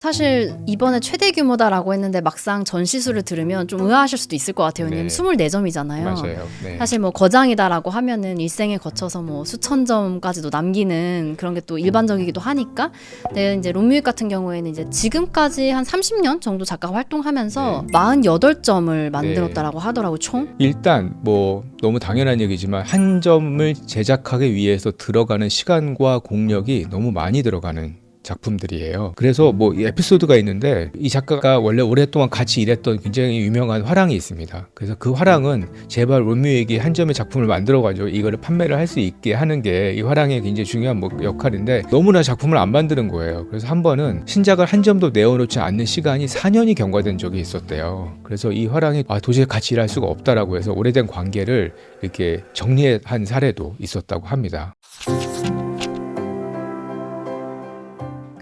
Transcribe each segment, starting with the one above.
사실 이번에 최대 규모다라고 했는데 막상 전시수를 들으면 좀 의아하실 수도 있을 것 같아요. 왜냐면 네. 24점이잖아요. 맞아요. 네. 사실 뭐 거장이다라고 하면은 일생에 거쳐서 뭐 수천 점까지도 남기는 그런 게 또 일반적이기도 하니까. 근데 이제 론뮤익 같은 경우에는 이제 지금까지 한 30년 정도 작가가 활동하면서 48점을 만들었다라고 하더라고요, 총. 일단 뭐 너무 당연한 얘기지만 한 점을 제작하기 위해서 들어가는 시간과 공력이 너무 많이 들어가는 작품들이에요. 그래서 뭐 이 에피소드가 있는데, 이 작가가 원래 오랫동안 같이 일했던 굉장히 유명한 화랑이 있습니다. 그래서 그 화랑은 제발 론뮤익이 한 점의 작품을 만들어가지고 이거를 판매를 할 수 있게 하는 게 이 화랑의 굉장히 중요한 뭐 역할인데, 너무나 작품을 안 만드는 거예요. 그래서 한 번은 신작을 한 점도 내어놓지 않는 시간이 4년이 경과된 적이 있었대요. 그래서 이 화랑이 도저히 같이 일할 수가 없다라고 해서 오래된 관계를 이렇게 정리한 사례도 있었다고 합니다.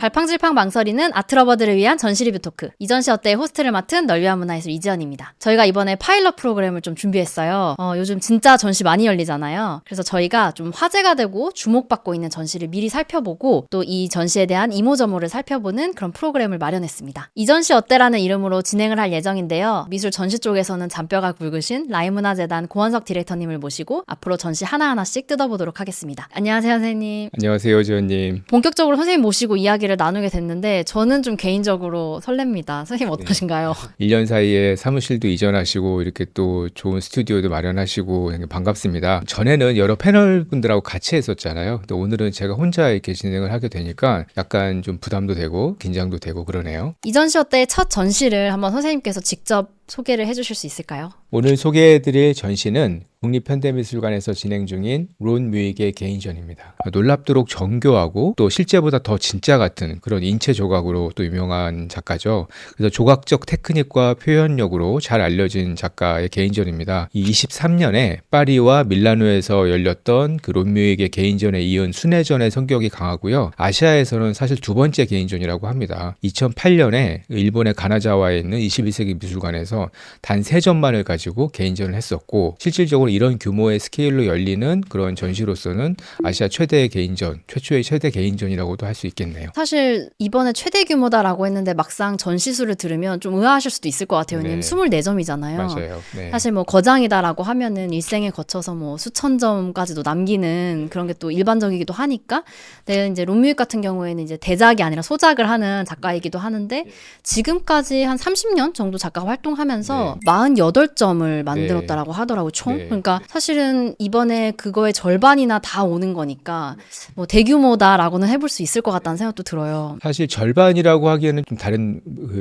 갈팡질팡 망설이는 아트러버들을 위한 전시 리뷰 토크. 이 전시 어때의 호스트를 맡은 널위한 문화예술 이지연입니다. 저희가 이번에 파일럿 프로그램을 좀 준비했어요. 요즘 진짜 전시 많이 열리잖아요. 그래서 저희가 좀 화제가 되고 주목받고 있는 전시를 미리 살펴보고 또 이 전시에 대한 이모저모를 살펴보는 그런 프로그램을 마련했습니다. 이 전시 어때라는 이름으로 진행을 할 예정인데요. 미술 전시 쪽에서는 잔뼈가 굵으신 라이문화재단 고원석 디렉터님을 모시고 앞으로 전시 하나하나씩 뜯어보도록 하겠습니다. 안녕하세요, 선생님. 안녕하세요, 지원님. 본격적으로 선생님 모시고 이야기를 나누게 됐는데 저는 좀 개인적으로 설렙니다. 선생님 어떠신가요? 1년 사이에 사무실도 이전하시고 이렇게 또 좋은 스튜디오도 마련하시고 반갑습니다. 전에는 여러 패널 분들하고 같이 했었잖아요. 근데 오늘은 제가 혼자 이렇게 진행을 하게 되니까 약간 좀 부담도 되고 긴장도 되고 그러네요. 이 전시 어때의 첫 전시를 한번 선생님께서 직접 소개를 해주실 수 있을까요? 오늘 소개해드릴 전시는 국립현대미술관에서 진행 중인 론뮤익의 개인전입니다. 놀랍도록 정교하고 또 실제보다 더 진짜 같은 그런 인체 조각으로 또 유명한 작가죠. 그래서 조각적 테크닉과 표현력으로 잘 알려진 작가의 개인전입니다. 이 23년에 파리와 밀라노에서 열렸던 그 론뮤익의 개인전에 이은 순회전의 성격이 강하고요. 아시아에서는 사실 두 번째 개인전이라고 합니다. 2008년에 일본의 가나자와에 있는 21세기 미술관에서 단 3점만을 가지고 개인전을 했었고, 실질적으로 이런 규모의 스케일로 열리는 그런 전시로서는 아시아 최대의 개인전, 최초의 최대 개인전이라고도 할 수 있겠네요. 사실 이번에 최대 규모다라고 했는데 막상 전시수를 들으면 좀 의아하실 수도 있을 것 같아요. 왜냐면 24점이잖아요. 맞아요. 네. 사실 뭐 거장이다라고 하면은 일생에 거쳐서 뭐 수천 점까지도 남기는 그런 게 또 일반적이기도 하니까. 근데 이제 론뮤익 같은 경우에는 이제 대작이 아니라 소작을 하는 작가이기도 하는데 지금까지 한 30년 정도 작가가 활동하면서 48점을 만들었다라고 하더라고요, 총. 그러니까 사실은 이번에 그거의 절반이나 다 오는 거니까 뭐 대규모다라고는 해볼 수 있을 것 같다는 생각도 들어요. 사실 절반이라고 하기에는 좀 다른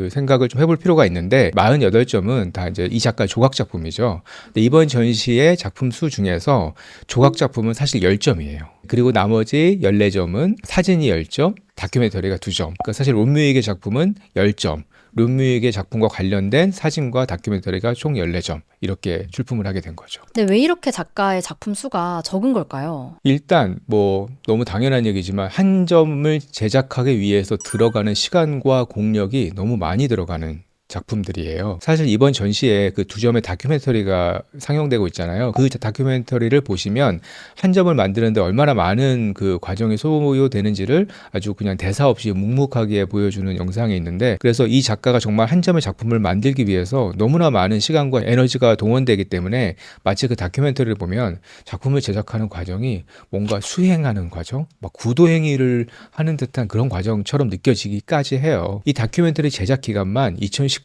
생각을 좀 해볼 필요가 있는데, 48점은 다 이제 이 작가의 조각 작품이죠. 근데 이번 전시의 작품 수 중에서 조각 작품은 사실 10점이에요. 그리고 나머지 14점은 사진이 10점, 다큐멘터리가 2점. 그러니까 사실 론뮤익의 작품은 10점. 론뮤익의 작품과 관련된 사진과 다큐멘터리가 총 14점 이렇게 출품을 하게 된 거죠. 근데 왜 이렇게 작가의 작품 수가 적은 걸까요? 일단 뭐 너무 당연한 얘기지만 한 점을 제작하기 위해서 들어가는 시간과 공력이 너무 많이 들어가는 작품들이에요. 사실 이번 전시에 그 2점의 다큐멘터리가 상영되고 있잖아요. 그 다큐멘터리를 보시면 한 점을 만드는데 얼마나 많은 그 과정이 소요되는지를 아주 그냥 대사 없이 묵묵하게 보여주는 영상이 있는데, 그래서 이 작가가 정말 한 점의 작품을 만들기 위해서 너무나 많은 시간과 에너지가 동원되기 때문에 마치 그 다큐멘터리를 보면 작품을 제작하는 과정이 뭔가 수행하는 과정, 막 구도행위를 하는 듯한 그런 과정처럼 느껴지기까지 해요. 이 다큐멘터리 제작 기간만 2019년부터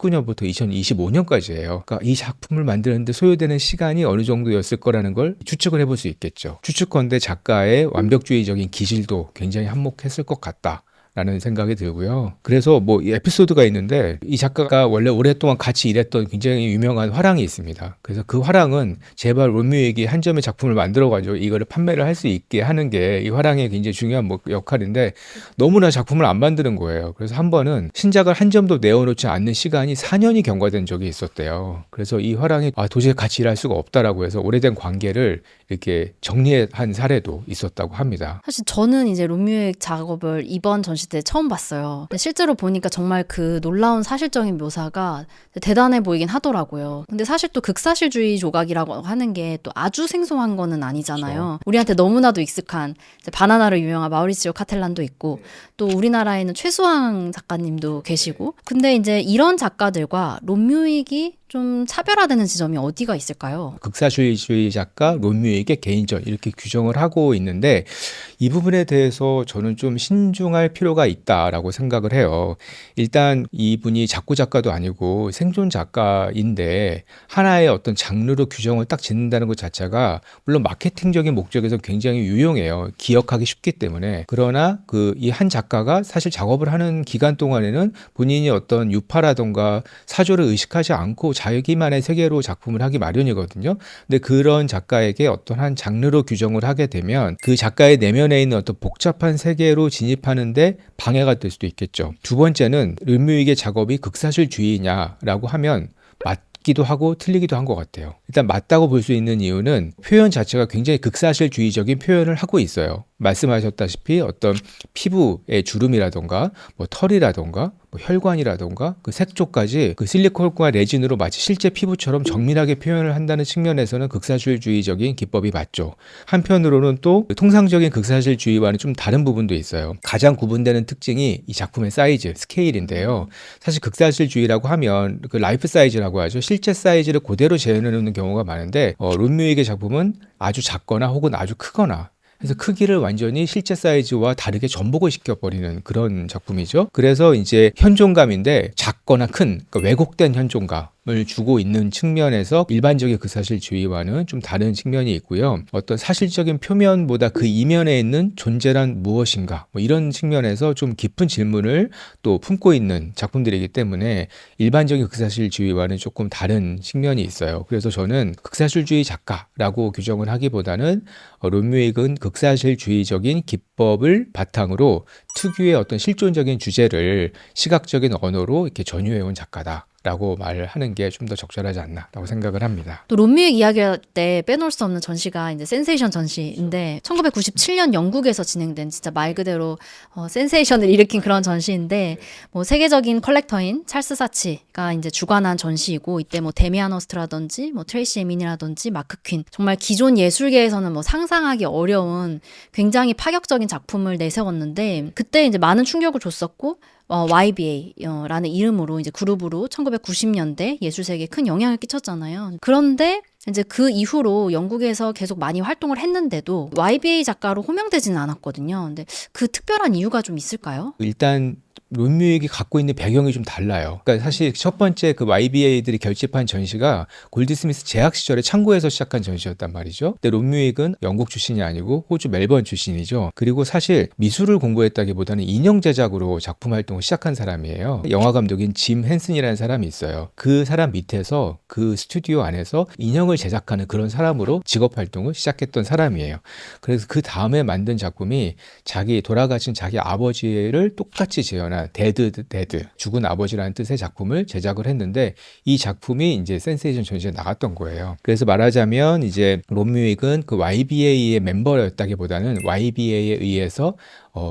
2025년까지예요. 그러니까 이 작품을 만드는데 소요되는 시간이 어느 정도였을 거라는 걸 추측을 해볼 수 있겠죠. 추측컨대 작가의 완벽주의적인 기질도 굉장히 한몫했을 것 같다. 라는 생각이 들고요. 그래서 뭐 이 에피소드가 있는데, 이 작가가 원래 오랫동안 같이 일했던 굉장히 유명한 화랑이 있습니다. 그래서 그 화랑은 제발 론뮤익이 한 점의 작품을 만들어가지고 이거를 판매를 할 수 있게 하는 게 이 화랑의 굉장히 중요한 뭐 역할인데, 너무나 작품을 안 만드는 거예요. 그래서 한 번은 신작을 한 점도 내어놓지 않는 시간이 4년이 경과된 적이 있었대요. 그래서 이 화랑이 도저히 같이 일할 수가 없다라고 해서 오래된 관계를 이렇게 정리한 사례도 있었다고 합니다. 사실 저는 이제 론뮤익 작업을 이번 전시 전시 때 처음 봤어요. 근데 실제로 보니까 정말 그 놀라운 사실적인 묘사가 대단해 보이긴 하더라고요. 근데 사실 또 극사실주의 조각이라고 하는 게 또 아주 생소한 거는 아니잖아요. 그렇죠. 우리한테 너무나도 익숙한 이제 바나나로 유명한 마우리시오 카텔란도 있고 또 우리나라에는 최수황 작가님도 계시고 근데 이제 이런 작가들과 론뮤익이 좀 차별화되는 지점이 어디가 있을까요? 극사실주의 작가 론뮤익의 개인전 이렇게 규정을 하고 있는데 이 부분에 대해서 저는 좀 신중할 필요가 있다라고 생각을 해요. 일단 이분이 작고 작가도 아니고 생존 작가인데 하나의 어떤 장르로 규정을 딱 짓는다는 것 자체가 물론 마케팅적인 목적에서 굉장히 유용해요. 기억하기 쉽기 때문에. 그러나 그 이 한 작가가 사실 작업을 하는 기간 동안에는 본인이 어떤 유파라던가 사조를 의식하지 않고 자기만의 세계로 작품을 하기 마련이거든요. 근데 그런 작가에게 어떤 한 장르로 규정을 하게 되면 그 작가의 내면에 있는 어떤 복잡한 세계로 진입하는데 방해가 될 수도 있겠죠. 두 번째는 론뮤익의 작업이 극사실주의냐라고 하면 맞기도 하고 틀리기도 한 것 같아요. 일단 맞다고 볼 수 있는 이유는 표현 자체가 굉장히 극사실주의적인 표현을 하고 있어요. 말씀하셨다시피 어떤 피부의 주름이라던가 뭐 털이라던가 뭐 혈관이라던가 그 색조까지 그 실리콘과 레진으로 마치 실제 피부처럼 정밀하게 표현을 한다는 측면에서는 극사실주의적인 기법이 맞죠. 한편으로는 또 통상적인 극사실주의와는 좀 다른 부분도 있어요. 가장 구분되는 특징이 이 작품의 사이즈, 스케일인데요. 사실 극사실주의라고 하면 그 라이프 사이즈라고 하죠. 실제 사이즈를 그대로 재현해 놓는 경우가 많은데 론뮤익의 작품은 아주 작거나 혹은 아주 크거나 그래서 크기를 완전히 실제 사이즈와 다르게 전복을 시켜버리는 그런 작품이죠. 그래서 이제 현존감인데 작거나 큰, 그러니까 왜곡된 현존감을 주고 있는 측면에서 일반적인 극사실주의와는 좀 다른 측면이 있고요. 어떤 사실적인 표면보다 그 이면에 있는 존재란 무엇인가 뭐 이런 측면에서 좀 깊은 질문을 또 품고 있는 작품들이기 때문에 일반적인 극사실주의와는 조금 다른 측면이 있어요. 그래서 저는 극사실주의 작가라고 규정을 하기보다는 론뮤익은 극사실주의적인 기법을 바탕으로 특유의 어떤 실존적인 주제를 시각적인 언어로 이렇게 전유해온 작가다라고 말을 하는 게 좀 더 적절하지 않나라고 생각을 합니다. 또 론뮤익 이야기할 때 빼놓을 수 없는 전시가 이제 센세이션 전시인데 1997년 영국에서 진행된 진짜 말 그대로 센세이션을 일으킨 그런 전시인데 뭐 세계적인 컬렉터인 찰스 사치가 이제 주관한 전시이고 이때 뭐 데미안 허스트라든지 뭐 트레이시 에민이라든지 마크 퀸 정말 기존 예술계에서는 뭐 상상하기 어려운 굉장히 파격적인 작품을 내세웠는데 그때 이제 많은 충격을 줬었고 YBA라는 이름으로 이제 그룹으로 1990년대 예술세계에 큰 영향을 끼쳤잖아요. 그런데 이제 그 이후로 영국에서 계속 많이 활동을 했는데도 YBA 작가로 호명되지는 않았거든요. 근데 그 특별한 이유가 좀 있을까요? 일단 론뮤익이 갖고 있는 배경이 좀 달라요. 그러니까 사실 첫 번째 그 YBA들이 결집한 전시가 골드스미스 재학 시절에 창고에서 시작한 전시였단 말이죠. 근데 론뮤익은 영국 출신이 아니고 호주 멜번 출신이죠. 그리고 사실 미술을 공부했다기보다는 인형 제작으로 작품 활동을 시작한 사람이에요. 영화 감독인 짐 헨슨이라는 사람이 있어요. 그 사람 밑에서 그 스튜디오 안에서 인형을 제작하는 그런 사람으로 직업 활동을 시작했던 사람이에요. 그래서 그 다음에 만든 작품이 돌아가신 자기 아버지를 똑같이 재현한 데드 죽은 아버지라는 뜻의 작품을 제작을 했는데 이 작품이 이제 센세이션 전시에 나갔던 거예요. 그래서 말하자면 이제 론뮤익은 그 YBA의 멤버였다기보다는 YBA에 의해서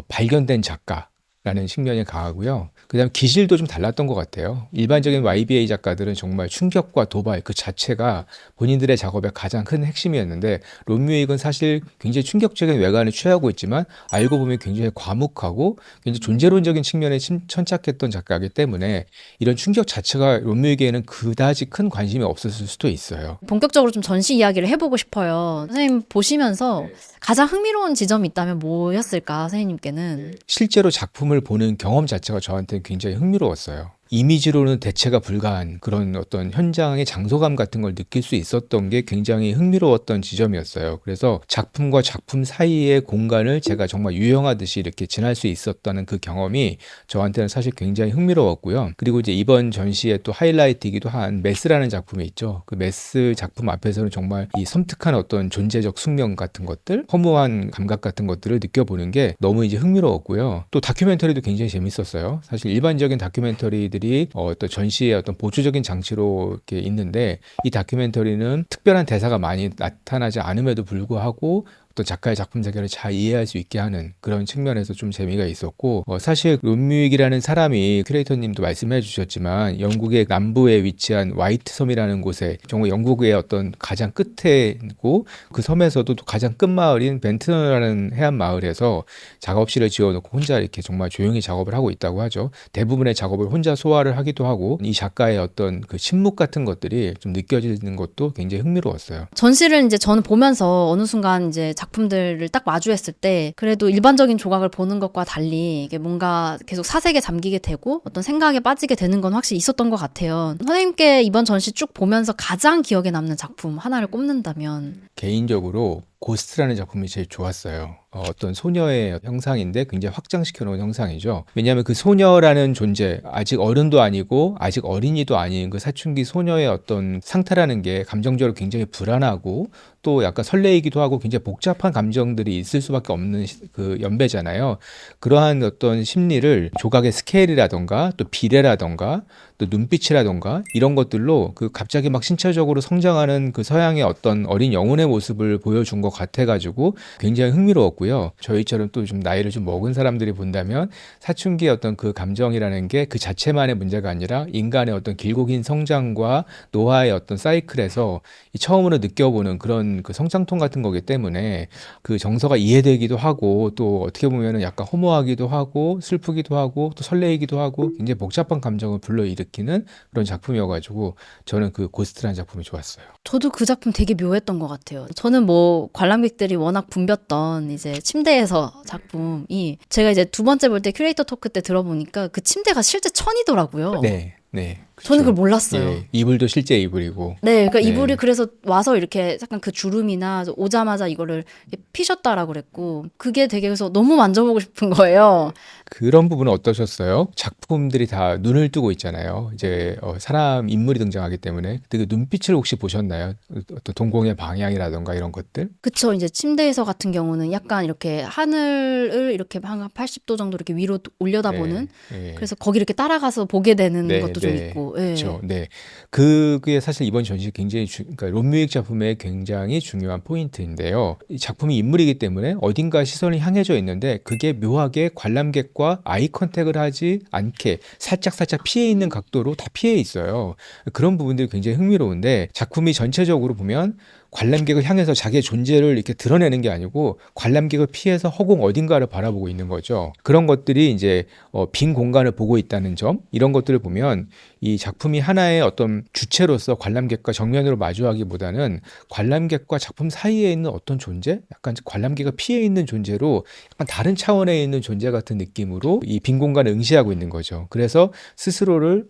발견된 작가라는 측면이 강하고요. 그다음 기질도 좀 달랐던 것 같아요. 일반적인 YBA 작가들은 정말 충격과 도발 그 자체가 본인들의 작업의 가장 큰 핵심이었는데 론뮤익은 사실 굉장히 충격적인 외관을 취하고 있지만 알고 보면 굉장히 과묵하고 굉장히 존재론적인 측면에 천착했던 작가이기 때문에 이런 충격 자체가 론뮤익에는 그다지 큰 관심이 없었을 수도 있어요. 본격적으로 좀 전시 이야기를 해보고 싶어요. 선생님 보시면서 가장 흥미로운 지점이 있다면 뭐였을까, 선생님께는? 실제로 작품을 보는 경험 자체가 저한테는 굉장히 흥미로웠어요. 이미지로는 대체가 불가한 그런 어떤 현장의 장소감 같은 걸 느낄 수 있었던 게 굉장히 흥미로웠던 지점이었어요. 그래서 작품과 작품 사이의 공간을 제가 정말 유영하듯이 이렇게 지날 수 있었다는 그 경험이 저한테는 사실 굉장히 흥미로웠고요. 그리고 이제 이번 전시의 또 하이라이트이기도 한 메스라는 작품이 있죠. 그 메스 작품 앞에서는 정말 이 섬뜩한 어떤 존재적 숙명 같은 것들, 허무한 감각 같은 것들을 느껴보는 게 너무 이제 흥미로웠고요. 또 다큐멘터리도 굉장히 재밌었어요. 사실 일반적인 다큐멘터리들이 어떤 전시의 어떤 보조적인 장치로 이렇게 있는데 이 다큐멘터리는 특별한 대사가 많이 나타나지 않음에도 불구하고 또 작가의 작품 세계를 잘 이해할 수 있게 하는 그런 측면에서 좀 재미가 있었고 사실 론뮤익이라는 사람이 큐레이터님도 말씀해 주셨지만 영국의 남부에 위치한 화이트 섬이라는 곳에 정말 영국의 어떤 가장 끝에고 그 섬에서도 또 가장 끝마을인 벤트너라는 해안 마을에서 작업실을 지어놓고 혼자 이렇게 정말 조용히 작업을 하고 있다고 하죠. 대부분의 작업을 혼자 소화를 하기도 하고 이 작가의 어떤 그 침묵 같은 것들이 좀 느껴지는 것도 굉장히 흥미로웠어요. 전시를 이제 저는 보면서 어느 순간 이제 작품들을 딱 마주했을 때 그래도 일반적인 조각을 보는 것과 달리 이게 뭔가 계속 사색에 잠기게 되고 어떤 생각에 빠지게 되는 건 확실히 있었던 것 같아요. 선생님께 이번 전시 쭉 보면서 가장 기억에 남는 작품 하나를 꼽는다면 개인적으로 고스트라는 작품이 제일 좋았어요. 어떤 소녀의 형상인데 굉장히 확장시켜 놓은 형상이죠. 왜냐하면 그 소녀라는 존재, 아직 어른도 아니고 아직 어린이도 아닌 그 사춘기 소녀의 어떤 상태라는 게 감정적으로 굉장히 불안하고 또 약간 설레이기도 하고 굉장히 복잡한 감정들이 있을 수밖에 없는 그 연배잖아요. 그러한 어떤 심리를 조각의 스케일이라던가 또 비례라던가 또 눈빛이라던가 이런 것들로 그 갑자기 막 신체적으로 성장하는 그 서양의 어떤 어린 영혼의 모습을 보여준 것 같아가지고 굉장히 흥미로웠고요. 저희처럼 또 좀 나이를 좀 먹은 사람들이 본다면 사춘기의 어떤 그 감정이라는 게 그 자체만의 문제가 아니라 인간의 어떤 길고 긴 성장과 노화의 어떤 사이클에서 처음으로 느껴보는 그런 그 성장통 같은 거기 때문에 그 정서가 이해되기도 하고 또 어떻게 보면은 약간 허무하기도 하고 슬프기도 하고 또 설레이기도 하고 굉장히 복잡한 감정을 불러일으키는 그런 작품이어가지고 저는 그 고스트라는 작품이 좋았어요. 저도 그 작품 되게 묘했던 것 같아요. 저는 뭐 관람객들이 워낙 붐볐던 이제 침대에서 작품이 제가 이제 두 번째 볼 때 큐레이터 토크 때 들어보니까 그 침대가 실제 천이더라고요. 네, 네. 저는 그걸 그렇죠. 몰랐어요. 예, 이불도 실제 이불이고. 네, 그러니까 네. 이불이 그래서 와서 이렇게 약간 그 주름이나 오자마자 이거를 이렇게 피셨다라고 그랬고 그게 되게 그래서 너무 만져보고 싶은 거예요. 그런 부분은 어떠셨어요? 작품들이 다 눈을 뜨고 있잖아요. 이제 사람 인물이 등장하기 때문에 그 눈빛을 혹시 보셨나요? 어떤 동공의 방향이라던가 이런 것들? 그쵸. 이제 침대에서 같은 경우는 약간 이렇게 하늘을 이렇게 한 80도 정도 이렇게 위로 올려다보는 네. 그래서 거기 이렇게 따라가서 보게 되는 네, 것도 좀 네. 있고. 예. 그렇죠. 네. 그게 사실 이번 전시 굉장히 그러니까 론뮤익 작품의 굉장히 중요한 포인트인데요. 이 작품이 인물이기 때문에 어딘가 시선이 향해져 있는데 그게 묘하게 관람객과 아이 컨택을 하지 않게 살짝 피해 있는 각도로 다 피해 있어요. 그런 부분들이 굉장히 흥미로운데 작품이 전체적으로 보면 관람객을 향해서 자기의 존재를 이렇게 드러내는 게 아니고 관람객을 피해서 허공 어딘가를 바라보고 있는 거죠. 그런 것들이 이제 빈 공간을 보고 있다는 점, 이런 것들을 보면 이 작품이 하나의 어떤 주체로서 관람객과 정면으로 마주하기보다는 관람객과 작품 사이에 있는 어떤 존재, 약간 관람객을 피해 있는 존재로 약간 다른 차원에 있는 존재 같은 느낌으로 이 빈 공간을 응시하고 있는 거죠. 그래서 스스로를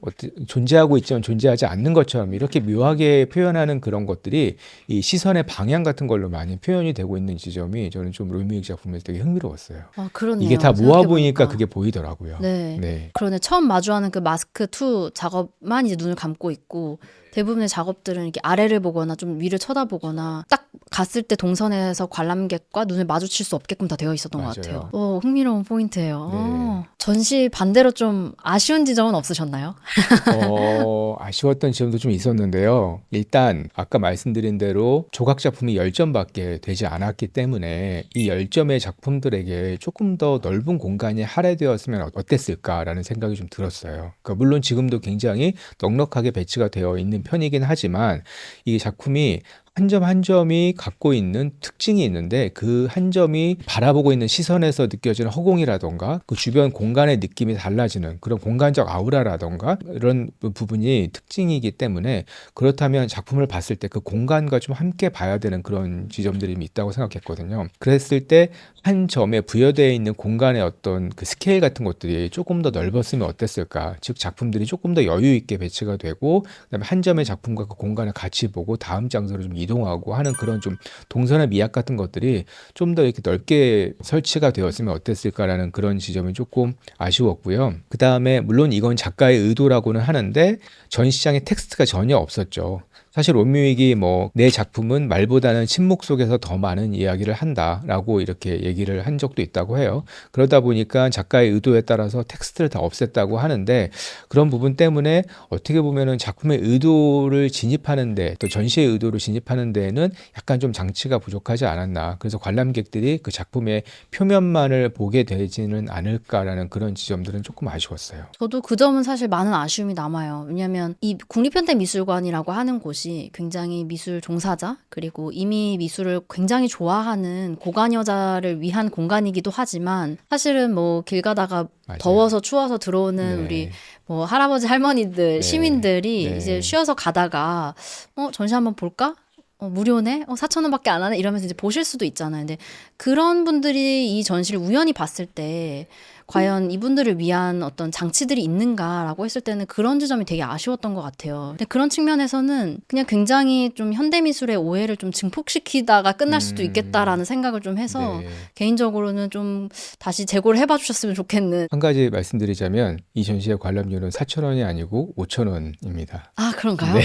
존재하고 있지만 존재하지 않는 것처럼 이렇게 묘하게 표현하는 그런 것들이 이 시선의 방향 같은 걸로 많이 표현이 되고 있는 지점이 저는 좀 론뮤익 작품에서 되게 흥미로웠어요. 아, 그렇네요. 이게 다 모아 보니까 생각해보니까. 그게 보이더라고요. 네. 네. 그러네. 처음 마주하는 그 마스크 2 작업만 이제 눈을 감고 있고 대부분의 작업들은 이렇게 아래를 보거나 좀 위를 쳐다보거나 딱 갔을 때 동선에서 관람객과 눈을 마주칠 수 없게끔 다 되어 있었던 것 맞아요. 같아요. 흥미로운 포인트예요. 네. 전시 반대로 좀 아쉬운 지점은 없으셨나요? 아쉬웠던 지점도 좀 있었는데요. 일단 아까 말씀드린 대로 조각 작품이 10점밖에 되지 않았기 때문에 이 10점의 작품들에게 조금 더 넓은 공간이 할애되었으면 어땠을까라는 생각이 좀 들었어요. 그러니까 물론 지금도 굉장히 넉넉하게 배치가 되어 있는 편이긴 하지만 이 작품이 한 점 한 점이 갖고 있는 특징이 있는데 그 한 점이 바라보고 있는 시선에서 느껴지는 허공이라던가 그 주변 공간의 느낌이 달라지는 그런 공간적 아우라라던가 이런 부분이 특징이기 때문에 그렇다면 작품을 봤을 때 그 공간과 좀 함께 봐야 되는 그런 지점들이 있다고 생각했거든요. 그랬을 때 한 점에 부여되어 있는 공간의 어떤 그 스케일 같은 것들이 조금 더 넓었으면 어땠을까? 즉 작품들이 조금 더 여유 있게 배치가 되고 그다음에 한 점의 작품과 그 공간을 같이 보고 다음 장소로 좀 이동하고 하는 그런 좀 동선의 미학 같은 것들이 좀 더 이렇게 넓게 설치가 되었으면 어땠을까라는 그런 지점이 조금 아쉬웠고요. 그 다음에 물론 이건 작가의 의도라고는 하는데 전시장에 텍스트가 전혀 없었죠. 사실 롬뮤익이 뭐 내 작품은 말보다는 침묵 속에서 더 많은 이야기를 한다라고 이렇게 얘기를 한 적도 있다고 해요. 그러다 보니까 작가의 의도에 따라서 텍스트를 다 없앴다고 하는데 그런 부분 때문에 어떻게 보면은 작품의 의도를 진입하는데 또 전시의 의도를 진입하는 데에는 약간 좀 장치가 부족하지 않았나. 그래서 관람객들이 그 작품의 표면만을 보게 되지는 않을까라는 그런 지점들은 조금 아쉬웠어요. 저도 그 점은 사실 많은 아쉬움이 남아요. 왜냐하면 이 국립현대미술관이라고 하는 곳이 굉장히 미술 종사자 그리고 이미 미술을 굉장히 좋아하는 고관 여자를 위한 공간이기도 하지만 사실은 뭐 길 가다가 맞아요. 더워서 추워서 들어오는 네. 우리 뭐 할아버지 할머니들 네. 시민들이 네. 이제 쉬어서 가다가 전시 한번 볼까? 무료네? 4,000원밖에 안 하네? 이러면서 이제 보실 수도 있잖아요. 근데 그런 분들이 이 전시를 우연히 봤을 때 과연 이분들을 위한 어떤 장치들이 있는가라고 했을 때는 그런 지점이 되게 아쉬웠던 것 같아요. 근데 그런 측면에서는 그냥 굉장히 좀 현대미술의 오해를 좀 증폭시키다가 끝날 수도 있겠다라는 생각을 좀 해서 네. 개인적으로는 좀 다시 재고를 해봐 주셨으면 좋겠는. 한 가지 말씀드리자면 이 전시의 관람료는 4,000원이 아니고 5,000원입니다. 아, 그런가요? 네.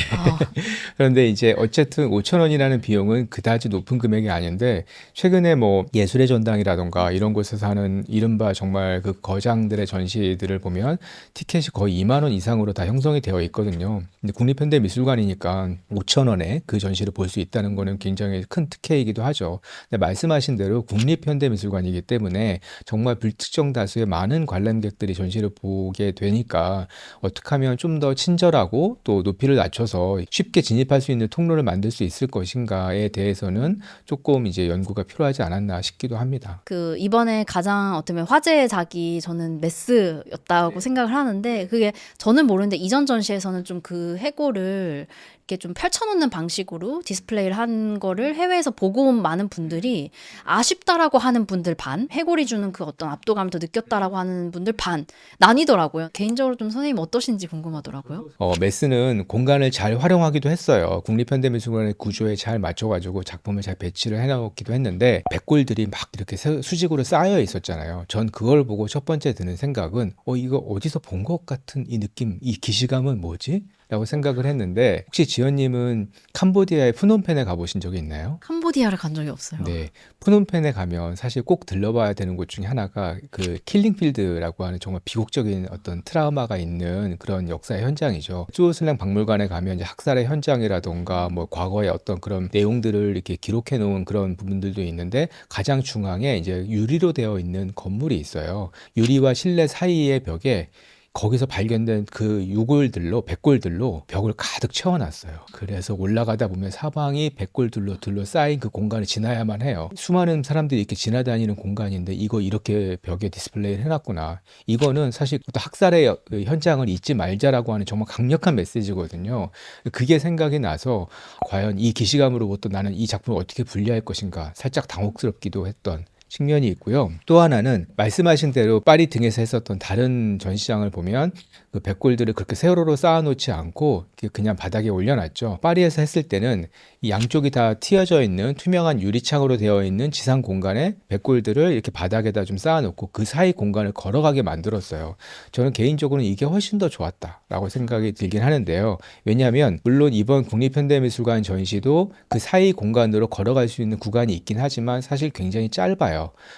그런데 이제 어쨌든 5,000원이라는 비용은 그다지 높은 금액이 아닌데 최근에 뭐 예술의 전당이라던가 이런 곳에서 하는 이른바 정말 그 거장들의 전시들을 보면 티켓이 거의 2만 원 이상으로 다 형성이 되어 있거든요. 근데 국립현대미술관이니까 5,000원에 그 전시를 볼 수 있다는 거는 굉장히 큰 특혜이기도 하죠. 근데 말씀하신 대로 국립현대미술관이기 때문에 정말 불특정 다수의 많은 관람객들이 전시를 보게 되니까 어떻게 하면 좀 더 친절하고 또 높이를 낮춰서 쉽게 진입할 수 있는 통로를 만들 수 있을 것인가에 대해서는 조금 이제 연구가 필요하지 않았나 싶기도 합니다. 그 이번에 가장 어떻게 보면 화제의 작이 저는 메스였다고 생각을 하는데 그게 저는 모르는데 이전 전시에서는 좀 그 해골을 이렇게 좀 펼쳐놓는 방식으로 디스플레이를 한 거를 해외에서 보고 온 많은 분들이 아쉽다라고 하는 분들 반, 해골이 주는 그 어떤 압도감을 더 느꼈다라고 하는 분들 반 나뉘더라고요. 개인적으로 좀 선생님 어떠신지 궁금하더라고요. 메스는 공간을 잘 활용하기도 했어요. 국립현대미술관의 구조에 잘 맞춰가지고 작품을 잘 배치를 해놓기도 했는데 백골들이 막 이렇게 수직으로 쌓여 있었잖아요. 전 그걸 보고 첫 번째 드는 생각은 이거 어디서 본 것 같은 이 느낌, 이 기시감은 뭐지? 라고 생각을 했는데 혹시 지연님은 캄보디아의 푸놈펜에 가보신 적이 있나요? 캄보디아를 간 적이 없어요. 네, 푸놈펜에 가면 사실 꼭 들러봐야 되는 곳 중에 하나가 그 킬링필드라고 하는 정말 비극적인 어떤 트라우마가 있는 그런 역사의 현장이죠. 쭈오슬랭 박물관에 가면 이제 학살의 현장이라던가 뭐 과거의 어떤 그런 내용들을 이렇게 기록해 놓은 그런 부분들도 있는데 가장 중앙에 이제 유리로 되어 있는 건물이 있어요. 유리와 실내 사이의 벽에 거기서 발견된 그 유골들로 백골들로 벽을 가득 채워놨어요. 그래서 올라가다 보면 사방이 백골들로 둘러싸인 그 공간을 지나야만 해요. 수많은 사람들이 이렇게 지나다니는 공간인데 이거 이렇게 벽에 디스플레이를 해놨구나. 이거는 사실 또 학살의 현장을 잊지 말자라고 하는 정말 강력한 메시지거든요. 그게 생각이 나서 과연 이 기시감으로부터 나는 이 작품을 어떻게 분리할 것인가 살짝 당혹스럽기도 했던 측면이 있고요. 또 하나는 말씀하신 대로 파리 등에서 했었던 다른 전시장을 보면 그 백골들을 그렇게 세로로 쌓아놓지 않고 그냥 바닥에 올려놨죠. 파리에서 했을 때는 이 양쪽이 다 튀어져 있는 투명한 유리창으로 되어 있는 지상 공간에 백골들을 이렇게 바닥에다 좀 쌓아놓고 그 사이 공간을 걸어가게 만들었어요. 저는 개인적으로는 이게 훨씬 더 좋았다라고 생각이 들긴 하는데요. 왜냐하면 물론 이번 국립현대미술관 전시도 그 사이 공간으로 걸어갈 수 있는 구간이 있긴 하지만 사실 굉장히 짧아요.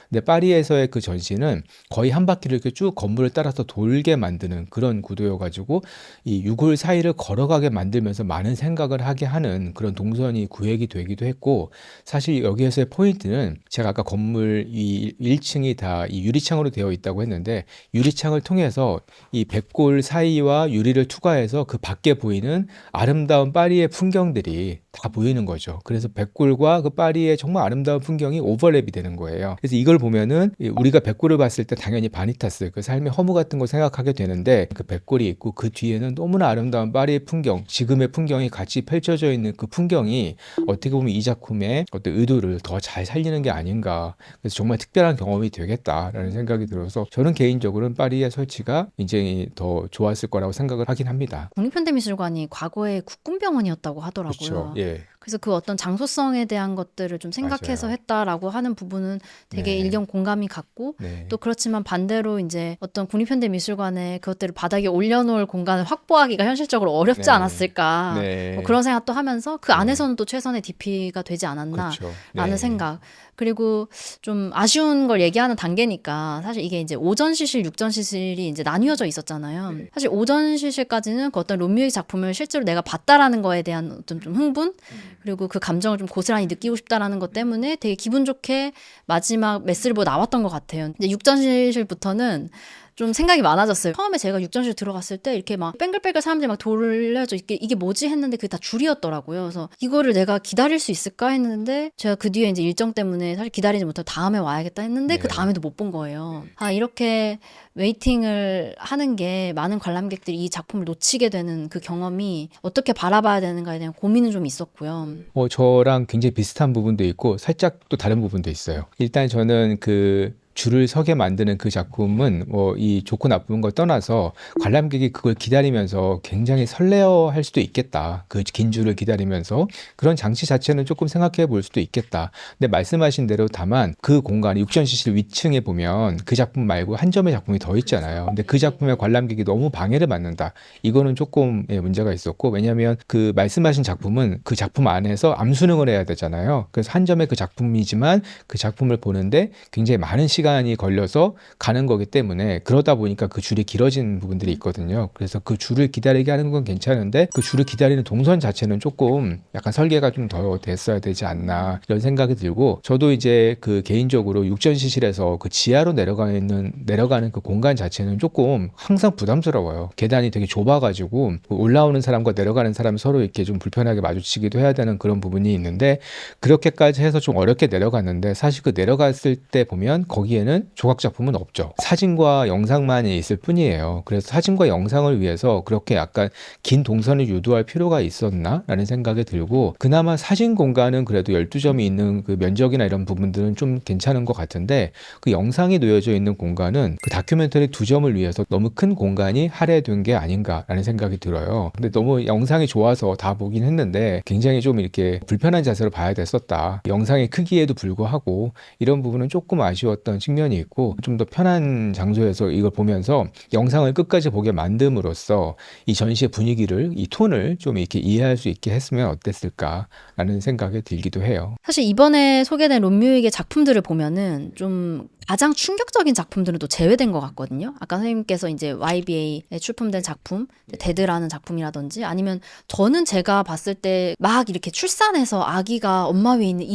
근데 파리에서의 그 전시는 거의 한 바퀴를 이렇게 쭉 건물을 따라서 돌게 만드는 그런 구도여가지고 이 유골 사이를 걸어가게 만들면서 많은 생각을 하게 하는 그런 동선이 구획이 되기도 했고 사실 여기에서의 포인트는 제가 아까 건물 이 1층이 다 이 유리창으로 되어 있다고 했는데 유리창을 통해서 이 백골 사이와 유리를 투과해서 그 밖에 보이는 아름다운 파리의 풍경들이 다 보이는 거죠. 그래서 백골과 그 파리의 정말 아름다운 풍경이 오버랩이 되는 거예요. 그래서 이걸 보면은 우리가 백골을 봤을 때 당연히 바니타스, 그 삶의 허무 같은 걸 생각하게 되는데 그 백골이 있고 그 뒤에는 너무나 아름다운 파리의 풍경, 지금의 풍경이 같이 펼쳐져 있는 그 풍경이 어떻게 보면 이 작품의 어떤 의도를 더 잘 살리는 게 아닌가. 그래서 정말 특별한 경험이 되겠다라는 생각이 들어서 저는 개인적으로는 파리의 설치가 굉장히 더 좋았을 거라고 생각을 하긴 합니다. 국립현대미술관이 과거에 국군병원이었다고 하더라고요. 그렇죠. 예. 그래서 그 어떤 장소성에 대한 것들을 좀 생각해서 맞아요. 했다라고 하는 부분은 되게 네. 일견 공감이 갔고 네. 또 그렇지만 반대로 이제 어떤 국립현대미술관에 그것들을 바닥에 올려놓을 공간을 확보하기가 현실적으로 어렵지 네. 않았을까 네. 뭐 그런 생각도 하면서 그 네. 안에서는 또 최선의 DP가 되지 않았나라는 그렇죠. 생각. 그리고 좀 아쉬운 걸 얘기하는 단계니까 사실 이게 이제 오전 시실, 육전 시실이 이제 나뉘어져 있었잖아요. 사실 오전 시실까지는 그 어떤 론뮤익 작품을 실제로 내가 봤다라는 거에 대한 어떤 좀 흥분 그리고 그 감정을 좀 고스란히 느끼고 싶다라는 것 때문에 되게 기분 좋게 마지막 메스를 보고 나왔던 것 같아요. 이제 육전 시실부터는 좀 생각이 많아졌어요. 처음에 제가 육전실 들어갔을 때 이렇게 막 뱅글뱅글 사람들이 막 돌려져 이게 뭐지 했는데 그게 다 줄이었더라고요. 그래서 이거를 내가 기다릴 수 있을까 했는데 제가 그 뒤에 이제 일정 때문에 사실 기다리지 못하고 다음에 와야겠다 했는데 네. 그 다음에도 못 본 거예요. 아 이렇게 웨이팅을 하는 게 많은 관람객들이 이 작품을 놓치게 되는 그 경험이 어떻게 바라봐야 되는가에 대한 고민은 좀 있었고요. 저랑 굉장히 비슷한 부분도 있고 살짝 또 다른 부분도 있어요. 일단 저는 그 줄을 서게 만드는 그 작품은 뭐 이 좋고 나쁜 걸 떠나서 관람객이 그걸 기다리면서 굉장히 설레어할 수도 있겠다. 그 긴 줄을 기다리면서 그런 장치 자체는 조금 생각해 볼 수도 있겠다. 근데 말씀하신 대로 다만 그 공간 육전시실 위층에 보면 그 작품 말고 한 점의 작품이 더 있잖아요. 근데 그 작품에 관람객이 너무 방해를 받는다. 이거는 조금 문제가 있었고 왜냐하면 그 말씀하신 작품은 그 작품 안에서 암수능을 해야 되잖아요. 그래서 한 점의 그 작품이지만 그 작품을 보는데 굉장히 많은 시간이 걸려서 가는 거기 때문에 그러다 보니까 그 줄이 길어진 부분들이 있거든요. 그래서 그 줄을 기다리게 하는 건 괜찮은데 그 줄을 기다리는 동선 자체는 조금 약간 설계가 좀 더 됐어야 되지 않나 이런 생각이 들고 저도 이제 그 개인적으로 육전시실에서 그 지하로 내려가는 그 공간 자체는 조금 항상 부담스러워요. 계단이 되게 좁아가지고 올라오는 사람과 내려가는 사람 서로 이렇게 좀 불편하게 마주치기도 해야 되는 그런 부분이 있는데 그렇게까지 해서 좀 어렵게 내려갔는데 사실 그 내려갔을 때 보면 거기에는 조각 작품은 없죠. 사진과 영상만 있을 뿐이에요. 그래서 사진과 영상을 위해서 그렇게 약간 긴 동선을 유도할 필요가 있었나? 라는 생각이 들고 그나마 사진 공간은 그래도 12점이 있는 그 면적이나 이런 부분들은 좀 괜찮은 것 같은데 그 영상이 놓여져 있는 공간은 그 다큐멘터리 2점을 위해서 너무 큰 공간이 할애된 게 아닌가라는 생각이 들어요. 근데 너무 영상이 좋아서 다 보긴 했는데 굉장히 좀 이렇게 불편한 자세로 봐야 됐었다. 영상의 크기에도 불구하고 이런 부분은 조금 아쉬웠던 측면이 있고 좀 더 편한 장소에서 이걸 보면서 영상을 끝까지 보게 만듦으로써 이 전시의 분위기를 이 톤을 좀 이렇게 이해할 수 있게 했으면 어땠을까라는 생각이 들기도 해요. 사실 이번에 소개된 론뮤익의 작품들을 보면은 좀 가장 충격적인 작품들은 또 제외된 것 같거든요. 아까 선생님께서 이제 YBA에 출품된 작품, 데드라는 작품이라든지 아니면 저는 제가 봤을 때 막 이렇게 출산해서 아기가 엄마 위에 있는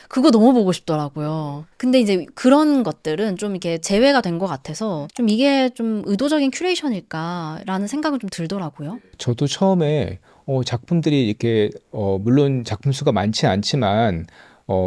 그거 너무 보고 싶더라고요. 근데 이제 그런 것들은 좀 이렇게 제외가 된 것 같아서 좀 이게 좀 의도적인 큐레이션일까라는 생각은 좀 들더라고요. 저도 처음에 작품들이 이렇게 물론 작품 수가 많지 않지만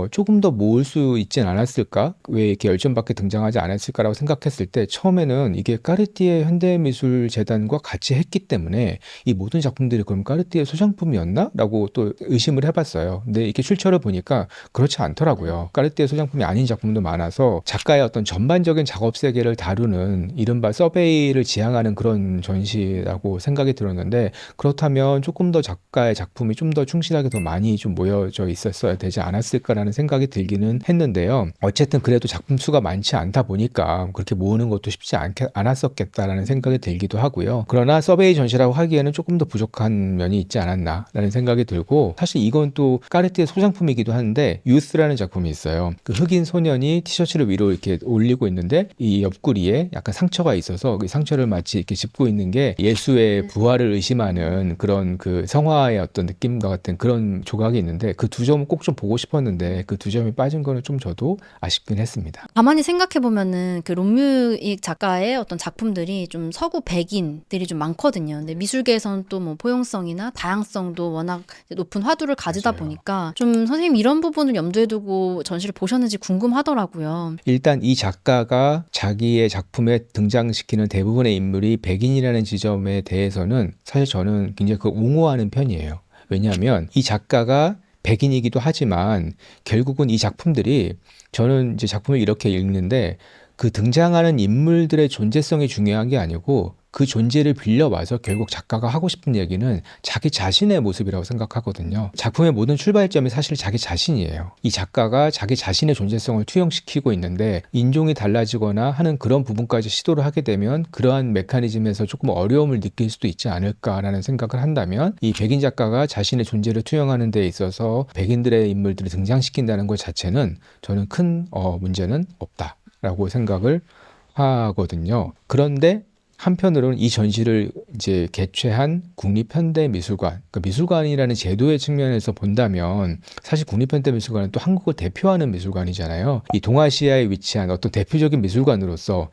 조금 더 모을 수 있진 않았을까? 왜 이렇게 10점밖에 등장하지 않았을까라고 생각했을 때 처음에는 이게 까르띠에 현대미술재단과 같이 했기 때문에 이 모든 작품들이 그럼 까르띠에 소장품이었나? 라고 또 의심을 해봤어요. 근데 이렇게 출처를 보니까 그렇지 않더라고요. 까르띠에 소장품이 아닌 작품도 많아서 작가의 어떤 전반적인 작업 세계를 다루는 이른바 서베이를 지향하는 그런 전시라고 생각이 들었는데 그렇다면 조금 더 작가의 작품이 좀 더 충실하게 더 많이 좀 모여져 있었어야 되지 않았을까라는 생각이 들기는 했는데요. 어쨌든 그래도 작품 수가 많지 않다 보니까 그렇게 모으는 것도 쉽지 않았었겠다라는 생각이 들기도 하고요. 그러나 서베이 전시라고 하기에는 조금 더 부족한 면이 있지 않았나라는 생각이 들고 사실 이건 또 까르띠에 소장품이기도 한데 유스라는 작품이 있어요. 그 흑인 소년이 티셔츠를 위로 이렇게 올리고 있는데 이 옆구리에 약간 상처가 있어서 그 상처를 마치 이렇게 짚고 있는 게 예수의 부활을 의심하는 그런 그 성화의 어떤 느낌과 같은 그런 조각이 있는데 그 두 점은 꼭 좀 보고 싶었는데 그 두 점이 빠진 거는 좀 저도 아쉽긴 했습니다. 가만히 생각해보면은 그 론뮤익 작가의 어떤 작품들이 좀 서구 백인들이 좀 많거든요. 근데 미술계에서는 또 뭐 포용성이나 다양성도 워낙 높은 화두를 가지다 맞아요. 보니까 좀 선생님 이런 부분을 염두에 두고 전시를 보셨는지 궁금하더라고요. 일단 이 작가가 자기의 작품에 등장시키는 대부분의 인물이 백인이라는 지점에 대해서는 사실 저는 굉장히 옹호하는 편이에요. 왜냐하면 이 작가가 백인이기도 하지만 결국은 이 작품들이 저는 이제 작품을 이렇게 읽는데 그 등장하는 인물들의 존재성이 중요한 게 아니고 그 존재를 빌려와서 결국 작가가 하고 싶은 얘기는 자기 자신의 모습이라고 생각하거든요. 작품의 모든 출발점이 사실 자기 자신이에요. 이 작가가 자기 자신의 존재성을 투영시키고 있는데 인종이 달라지거나 하는 그런 부분까지 시도를 하게 되면 그러한 메커니즘에서 조금 어려움을 느낄 수도 있지 않을까라는 생각을 한다면 이 백인 작가가 자신의 존재를 투영하는 데 있어서 백인들의 인물들을 등장시킨다는 것 자체는 저는 큰 문제는 없다라고 생각을 하거든요. 그런데 한편으로는 이 전시를 이제 개최한 국립현대미술관, 그러니까 미술관이라는 제도의 측면에서 본다면 사실 국립현대미술관은 또 한국을 대표하는 미술관이잖아요. 이 동아시아에 위치한 어떤 대표적인 미술관으로서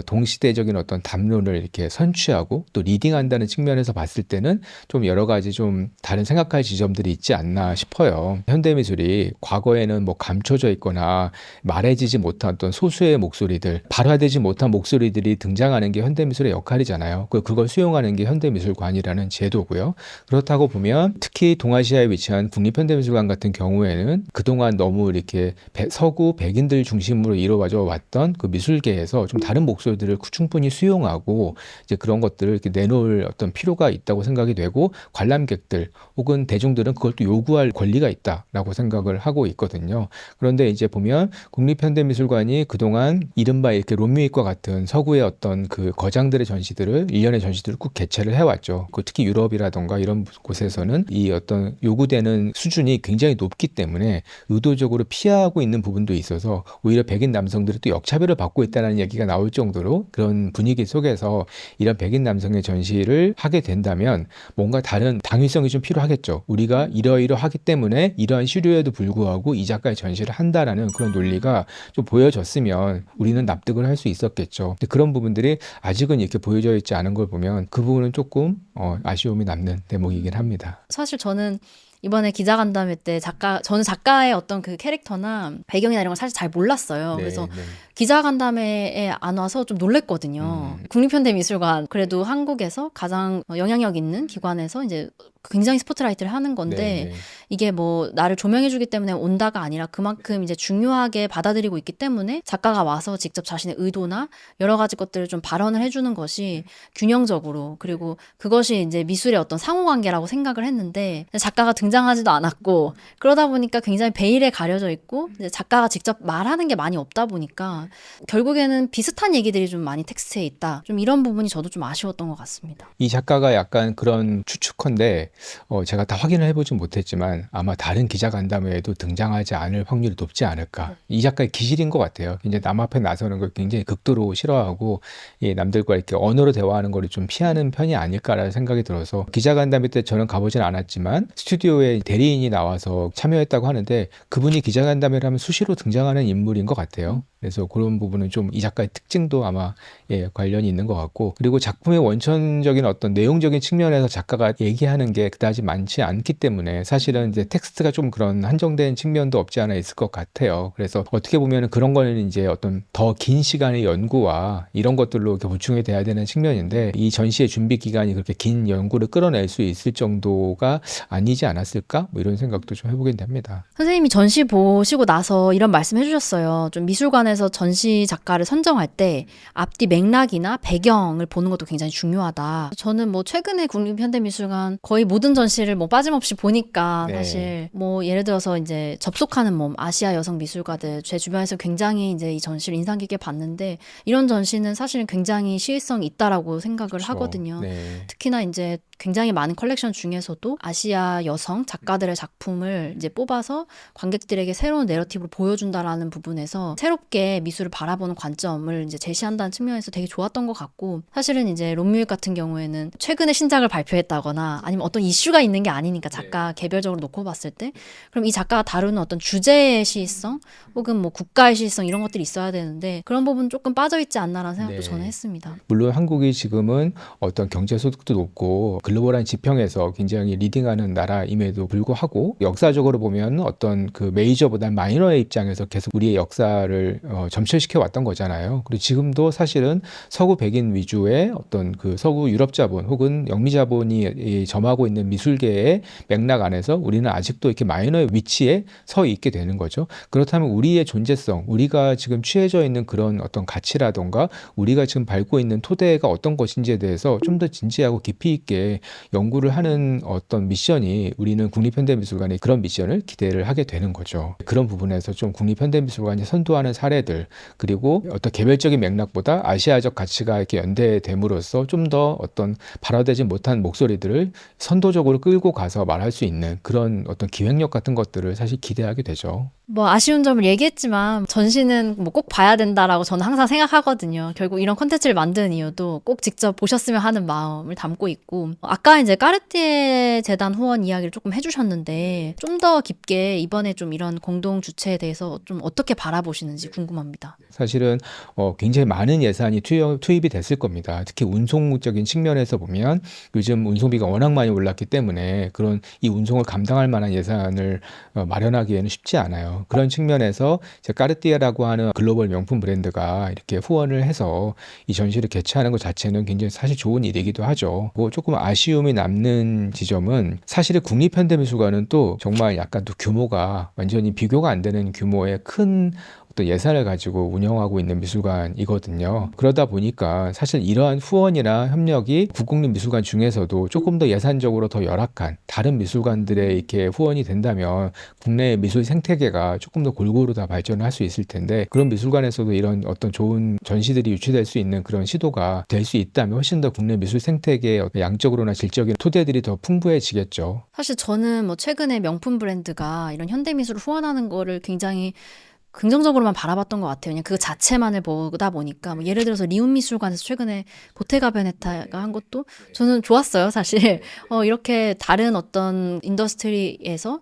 동시대적인 어떤 담론을 이렇게 선취하고 또 리딩한다는 측면에서 봤을 때는 좀 여러 가지 좀 다른 생각할 지점들이 있지 않나 싶어요. 현대미술이 과거에는 뭐 감춰져 있거나 말해지지 못한 어떤 소수의 목소리들, 발화되지 못한 목소리들이 등장하는 게 현대미술의 역할이잖아요. 그걸 수용하는 게 현대미술관이라는 제도고요. 그렇다고 보면 특히 동아시아에 위치한 국립현대미술관 같은 경우에는 그동안 너무 이렇게 서구 백인들 중심으로 이루어져 왔던 그 미술계에서 좀 다른 목소리들을 충분히 수용하고 이제 그런 것들을 이렇게 내놓을 어떤 필요가 있다고 생각이 되고 관람객들 혹은 대중들은 그걸 또 요구할 권리가 있다라고 생각을 하고 있거든요. 그런데 이제 보면 국립현대미술관이 그동안 이른바 이렇게 롬뮤익과 같은 서구의 어떤 그 거장들의 전시들을 일련의 전시들을 꼭 개최를 해왔죠. 특히 유럽이라던가 이런 곳에서는 이 어떤 요구되는 수준이 굉장히 높기 때문에 의도적으로 피하고 있는 부분도 있어서 오히려 백인 남성들이 또 역차별을 받고 있다는 얘기가 나올 정도로 그런 분위기 속에서 이런 백인 남성의 전시를 하게 된다면 뭔가 다른 당위성이 좀 필요하겠죠. 우리가 이러이러하기 때문에 이러한 시류에도 불구하고 이 작가의 전시를 한다라는 그런 논리가 좀 보여졌으면 우리는 납득을 할 수 있었겠죠. 근데 그런 부분들이 아직은 이렇게 보여져 있지 않은 걸 보면 그 부분은 조금 아쉬움이 남는 대목이긴 합니다. 사실 저는 이번에 기자간담회 때 저는 작가의 어떤 그 캐릭터나 배경이나 이런 걸 사실 잘 몰랐어요. 네, 그래서 네. 기자간담회에 안 와서 좀 놀랬거든요. 국립현대미술관, 그래도 한국에서 가장 영향력 있는 기관에서 이제 굉장히 스포트라이트를 하는 건데 네, 네. 이게 뭐 나를 조명해주기 때문에 온다가 아니라 그만큼 이제 중요하게 받아들이고 있기 때문에 작가가 와서 직접 자신의 의도나 여러 가지 것들을 좀 발언을 해주는 것이 균형적으로, 그리고 그것이 이제 미술의 어떤 상호관계라고 생각을 했는데 작가가 등장하지도 않았고 그러다 보니까 굉장히 베일에 가려져 있고 이제 작가가 직접 말하는 게 많이 없다 보니까 결국에는 비슷한 얘기들이 좀 많이 텍스트에 있다. 좀 이런 부분이 저도 좀 아쉬웠던 것 같습니다. 이 작가가 약간 그런 추측컨대 제가 다 확인을 해보진 못했지만 아마 다른 기자간담회에도 등장하지 않을 확률이 높지 않을까. 이 작가의 기질인 것 같아요. 이제 남 앞에 나서는 걸 굉장히 극도로 싫어하고 남들과 이렇게 언어로 대화하는 걸 좀 피하는 편이 아닐까라는 생각이 들어서 기자간담회 때 저는 가보진 않았지만 스튜디오에 대리인이 나와서 참여했다고 하는데 그분이 기자간담회를 하면 수시로 등장하는 인물인 것 같아요. 그래서 그런 부분은 좀 이 작가의 특징도 아마 관련이 있는 것 같고, 그리고 작품의 원천적인 어떤 내용적인 측면에서 작가가 얘기하는 게 그다지 많지 않기 때문에 사실은 이제 텍스트가 좀 그런 한정된 측면도 없지 않아 있을 것 같아요. 그래서 어떻게 보면 그런 거는 이제 어떤 더 긴 시간의 연구와 이런 것들로 이렇게 보충이 돼야 되는 측면인데 이 전시의 준비 기간이 그렇게 긴 연구를 끌어낼 수 있을 정도가 아니지 않았을까? 뭐 이런 생각도 좀 해보게 됩니다. 선생님이 전시 보시고 나서 이런 말씀 해주셨어요. 좀 미술관에서 전시 작가를 선정할 때 앞뒤 맥락이나 배경을 보는 것도 굉장히 중요하다. 저는 뭐 최근에 국립현대미술관 거의 모든 전시를 뭐 빠짐없이 보니까 네. 사실 뭐 예를 들어서 이제 접속하는 몸, 아시아 여성 미술가들 제 주변에서 굉장히 이제 이 전시를 인상 깊게 봤는데 이런 전시는 사실은 굉장히 시의성이 있다라고 생각을 그렇죠. 하거든요. 네. 특히나 이제 굉장히 많은 컬렉션 중에서도 아시아 여성 작가들의 작품을 이제 뽑아서 관객들에게 새로운 내러티브를 보여준다라는 부분에서 새롭게 미술을 바라보는 관점을 이제 제시한다는 측면에서 되게 좋았던 것 같고, 사실은 이제 롬뮤익 같은 경우에는 최근에 신작을 발표했다거나 아니면 어떤 이슈가 있는 게 아니니까 작가 개별적으로 놓고 봤을 때 그럼 이 작가가 다루는 어떤 주제의 시의성 혹은 뭐 국가의 시의성 이런 것들이 있어야 되는데 그런 부분 조금 빠져있지 않나라는 생각도 네. 저는 했습니다. 물론 한국이 지금은 어떤 경제 소득도 높고 글로벌한 지평에서 굉장히 리딩하는 나라임에도 불구하고 역사적으로 보면 어떤 그 메이저보다 마이너의 입장에서 계속 우리의 역사를 점철시켜 왔던 거잖아요. 그리고 지금도 사실은 서구 백인 위주의 어떤 그 서구 유럽 자본 혹은 영미 자본이 점하고 있는 미술계의 맥락 안에서 우리는 아직도 이렇게 마이너의 위치에 서 있게 되는 거죠. 그렇다면 우리의 존재성, 우리가 지금 취해져 있는 그런 어떤 가치라던가 우리가 지금 밟고 있는 토대가 어떤 것인지에 대해서 좀 더 진지하고 깊이 있게 연구를 하는 어떤 미션이 우리는 국립현대미술관의 그런 미션을 기대를 하게 되는 거죠. 그런 부분에서 좀 국립현대미술관이 선도하는 사례들 그리고 어떤 개별적인 맥락보다 아시아적 가치가 이렇게 연대됨으로써 좀 더 어떤 발화되지 못한 목소리들을 선도적으로 끌고 가서 말할 수 있는 그런 어떤 기획력 같은 것들을 사실 기대하게 되죠. 뭐 아쉬운 점을 얘기했지만 전시는 뭐 꼭 봐야 된다라고 저는 항상 생각하거든요. 결국 이런 콘텐츠를 만드는 이유도 꼭 직접 보셨으면 하는 마음을 담고 있고 아까 이제 까르띠에 재단 후원 이야기를 조금 해주셨는데 좀 더 깊게 이번에 좀 이런 공동 주체에 대해서 좀 어떻게 바라보시는지 궁금합니다. 사실은 굉장히 많은 예산이 투입이 됐을 겁니다. 특히 운송적인 측면에서 보면 요즘 운송비가 워낙 많이 올랐기 때문에 그런 이 운송을 감당할 만한 예산을 마련하기에는 쉽지 않아요. 그런 측면에서 까르띠에라고 하는 글로벌 명품 브랜드가 이렇게 후원을 해서 이 전시를 개최하는 것 자체는 굉장히 사실 좋은 일이기도 하죠. 뭐 조금 아쉬움이 남는 지점은 사실은 국립현대미술관은 또 정말 약간 또 규모가 완전히 비교가 안 되는 규모의 큰 어떤 예산을 가지고 운영하고 있는 미술관이거든요. 그러다 보니까 사실 이러한 후원이나 협력이 국공립미술관 중에서도 조금 더 예산적으로 더 열악한 다른 미술관들의 이렇게 후원이 된다면 국내 미술 생태계가 조금 더 골고루 다 발전을 할 수 있을 텐데 그런 미술관에서도 이런 어떤 좋은 전시들이 유치될 수 있는 그런 시도가 될 수 있다면 훨씬 더 국내 미술 생태계의 양적으로나 질적인 토대들이 더 풍부해지겠죠. 사실 저는 뭐 최근에 명품 브랜드가 이런 현대미술을 후원하는 거를 굉장히 긍정적으로만 바라봤던 것 같아요. 그냥 그 자체만을 보다 보니까 뭐 예를 들어서 리움미술관에서 최근에 보테가 베네타가 한 것도 저는 좋았어요. 사실 이렇게 다른 어떤 인더스트리에서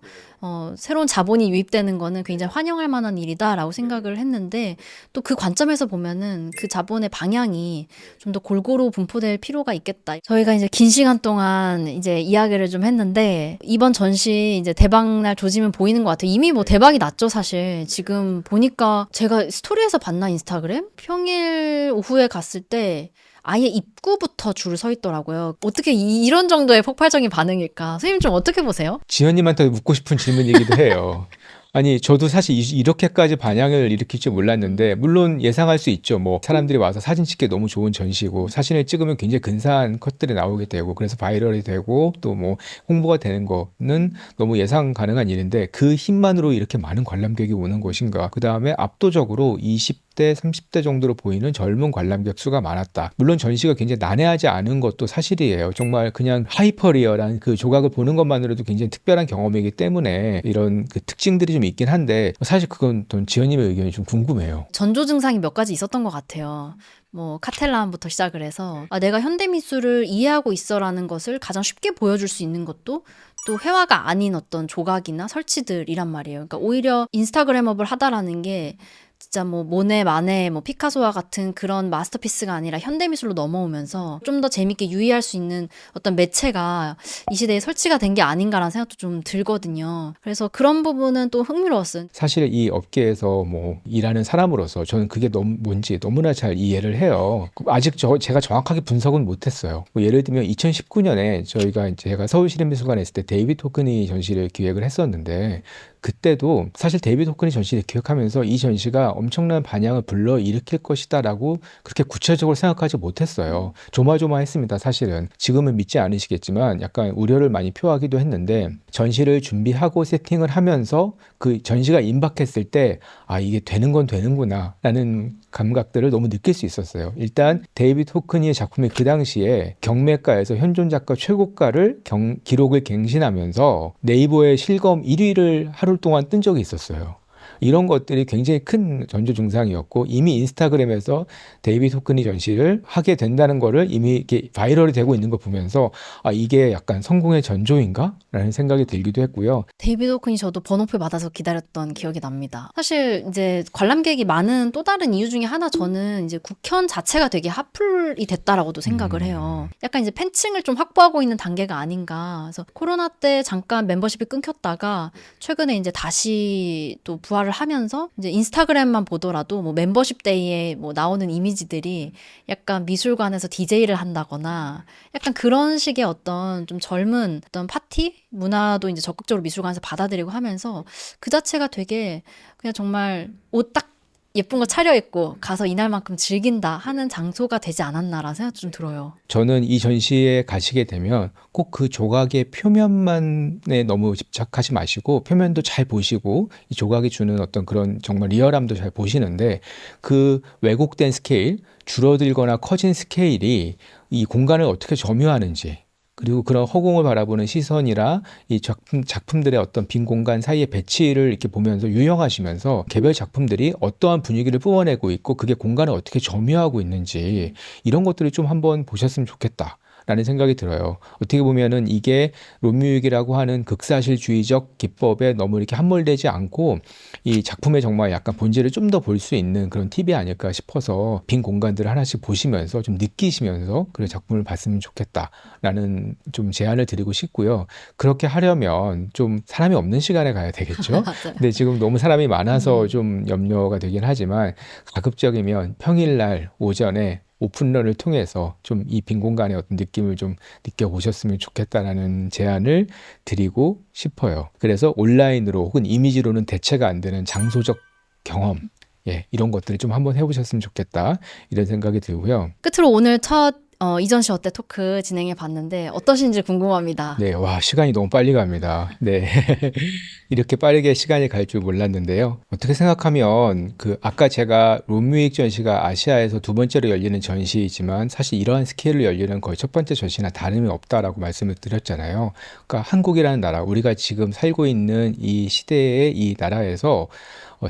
새로운 자본이 유입되는 거는 굉장히 환영할 만한 일이다라고 생각을 했는데 또 그 관점에서 보면은 그 자본의 방향이 좀 더 골고루 분포될 필요가 있겠다. 저희가 이제 긴 시간 동안 이제 이야기를 좀 했는데 이번 전시 이제 대박날 조짐은 보이는 것 같아요. 이미 뭐 대박이 났죠, 사실. 지금 보니까 제가 스토리에서 봤나 인스타그램? 평일 오후에 갔을 때 아예 입구부터 줄 서 있더라고요. 어떻게 이런 정도의 폭발적인 반응일까? 선생님 좀 어떻게 보세요? 지연님한테 묻고 싶은 질문이기도 해요. 아니, 저도 사실 이렇게까지 반향을 일으킬 줄 몰랐는데, 물론 예상할 수 있죠. 뭐, 사람들이 와서 사진 찍기 너무 좋은 전시고, 사진을 찍으면 굉장히 근사한 컷들이 나오게 되고, 그래서 바이럴이 되고, 또 뭐, 홍보가 되는 거는 너무 예상 가능한 일인데, 그 힘만으로 이렇게 많은 관람객이 오는 것인가. 그 다음에 압도적으로 20대, 30대 정도로 보이는 젊은 관람객 수가 많았다. 물론 전시가 굉장히 난해하지 않은 것도 사실이에요. 정말 그냥 하이퍼리얼한 그 조각을 보는 것만으로도 굉장히 특별한 경험이기 때문에 이런 그 특징들이 좀 있긴 한데 사실 그건 지연님의 의견이 좀 궁금해요. 전조 증상이 몇 가지 있었던 것 같아요. 뭐 카텔란부터 시작을 해서 내가 현대미술을 이해하고 있어라는 것을 가장 쉽게 보여줄 수 있는 것도 또 회화가 아닌 어떤 조각이나 설치들이란 말이에요. 그러니까 오히려 인스타그램업을 하다라는 게 진짜 뭐 모네, 마네, 뭐 피카소와 같은 그런 마스터피스가 아니라 현대미술로 넘어오면서 좀 더 재밌게 유의할 수 있는 어떤 매체가 이 시대에 설치가 된 게 아닌가라는 생각도 좀 들거든요. 그래서 그런 부분은 또 흥미로웠어요. 사실 이 업계에서 뭐 일하는 사람으로서 저는 그게 뭔지 너무나 잘 이해를 해요. 아직 제가 정확하게 분석은 못했어요. 뭐 예를 들면 2019년에 제가 서울시립미술관에 있을 때 데이비드 호크니 전시를 기획을 했었는데 그때도 사실 데이비드 호크니 전시를 기획하면서 이 전시가 엄청난 반향을 불러일으킬 것이다라고 그렇게 구체적으로 생각하지 못했어요. 조마조마했습니다. 사실은 지금은 믿지 않으시겠지만 약간 우려를 많이 표하기도 했는데 전시를 준비하고 세팅을 하면서 그 전시가 임박했을 때 이게 되는 건 되는구나 라는 감각들을 너무 느낄 수 있었어요. 일단 데이비드 호크니의 작품이 그 당시에 경매가에서 현존 작가 최고가를 기록을 갱신하면서 네이버의 실검 1위를 하루 동안 뜬 적이 있었어요. 이런 것들이 굉장히 큰 전조 증상이었고 이미 인스타그램에서 데이비드 호크니 전시를 하게 된다는 거를 이미 이렇게 바이럴이 되고 있는 걸 보면서 아 이게 약간 성공의 전조인가? 라는 생각이 들기도 했고요. 데이비드 호크니 저도 번호표 받아서 기다렸던 기억이 납니다. 사실 이제 관람객이 많은 또 다른 이유 중에 하나 저는 이제 국현 자체가 되게 핫플이 됐다라고도 생각을 해요. 약간 이제 팬층을 좀 확보하고 있는 단계가 아닌가. 그래서 코로나 때 잠깐 멤버십이 끊겼다가 최근에 이제 다시 또 부활을 하면서 이제 인스타그램만 보더라도 뭐 멤버십 데이에 뭐 나오는 이미지들이 약간 미술관에서 DJ를 한다거나 약간 그런 식의 어떤 좀 젊은 어떤 파티 문화도 이제 적극적으로 미술관에서 받아들이고 하면서 그 자체가 되게 그냥 정말 옷 딱 예쁜 거 차려입고 가서 이날만큼 즐긴다 하는 장소가 되지 않았나라는 생각도 좀 들어요. 저는 이 전시에 가시게 되면 꼭 그 조각의 표면만에 너무 집착하지 마시고 표면도 잘 보시고 이 조각이 주는 어떤 그런 정말 리얼함도 잘 보시는데 그 왜곡된 스케일, 줄어들거나 커진 스케일이 이 공간을 어떻게 점유하는지 그리고 그런 허공을 바라보는 시선이라 이 작품들의 어떤 빈 공간 사이의 배치를 이렇게 보면서 유영하시면서 개별 작품들이 어떠한 분위기를 뿜어내고 있고 그게 공간을 어떻게 점유하고 있는지 이런 것들을 좀 한번 보셨으면 좋겠다. 라는 생각이 들어요. 어떻게 보면은 이게 롬뮤익이라고 하는 극사실주의적 기법에 너무 이렇게 함몰되지 않고 이 작품의 정말 약간 본질을 좀 더 볼 수 있는 그런 팁이 아닐까 싶어서 빈 공간들을 하나씩 보시면서 좀 느끼시면서 그런 작품을 봤으면 좋겠다라는 좀 제안을 드리고 싶고요. 그렇게 하려면 좀 사람이 없는 시간에 가야 되겠죠. 맞아요. 근데 지금 너무 사람이 많아서 좀 염려가 되긴 하지만 가급적이면 평일날 오전에 오픈런을 통해서 좀 이 빈 공간의 어떤 느낌을 좀 느껴보셨으면 좋겠다라는 제안을 드리고 싶어요. 그래서 온라인으로 혹은 이미지로는 대체가 안 되는 장소적 경험, 이런 것들을 좀 한번 해보셨으면 좋겠다 이런 생각이 들고요. 끝으로 오늘 첫 이전 시 어때 토크 진행해 봤는데 어떠신지 궁금합니다. 네, 와, 시간이 너무 빨리 갑니다. 네. 이렇게 빠르게 시간이 갈 줄 몰랐는데요. 어떻게 생각하면 아까 제가 롬뮤익 전시가 아시아에서 두 번째로 열리는 전시이지만 사실 이러한 스케일로 열리는 거의 첫 번째 전시나 다름이 없다라고 말씀을 드렸잖아요. 그러니까 한국이라는 나라, 우리가 지금 살고 있는 이 시대의 이 나라에서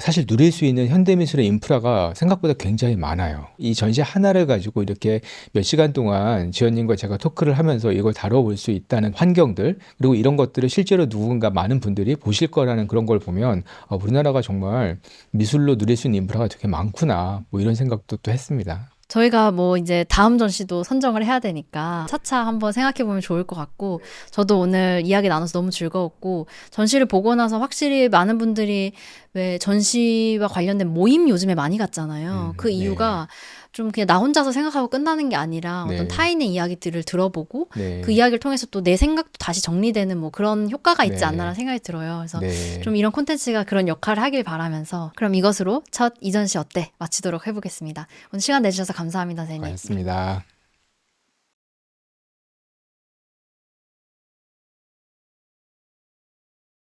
사실 누릴 수 있는 현대미술의 인프라가 생각보다 굉장히 많아요. 이 전시 하나를 가지고 이렇게 몇 시간 동안 지연님과 제가 토크를 하면서 이걸 다뤄볼 수 있다는 환경들, 그리고 이런 것들을 실제로 누군가 많은 분들이 보실 거라는 그런 걸 보면 우리나라가 정말 미술로 누릴 수 있는 인프라가 되게 많구나, 뭐 이런 생각도 또 했습니다. 저희가 뭐 이제 다음 전시도 선정을 해야 되니까 차차 한번 생각해 보면 좋을 것 같고, 저도 오늘 이야기 나눠서 너무 즐거웠고, 전시를 보고 나서 확실히 많은 분들이 왜 전시와 관련된 모임 요즘에 많이 갔잖아요. 그 이유가 좀 그냥 나 혼자서 생각하고 끝나는 게 아니라 어떤 타인의 이야기들을 들어보고 그 이야기를 통해서 또 내 생각도 다시 정리되는 뭐 그런 효과가 있지 않나라는 생각이 들어요. 그래서 좀 이런 콘텐츠가 그런 역할을 하길 바라면서, 그럼 이것으로 첫 이전시 어때 마치도록 해보겠습니다. 오늘 시간 내주셔서 감사합니다, 선생님. 고맙습니다.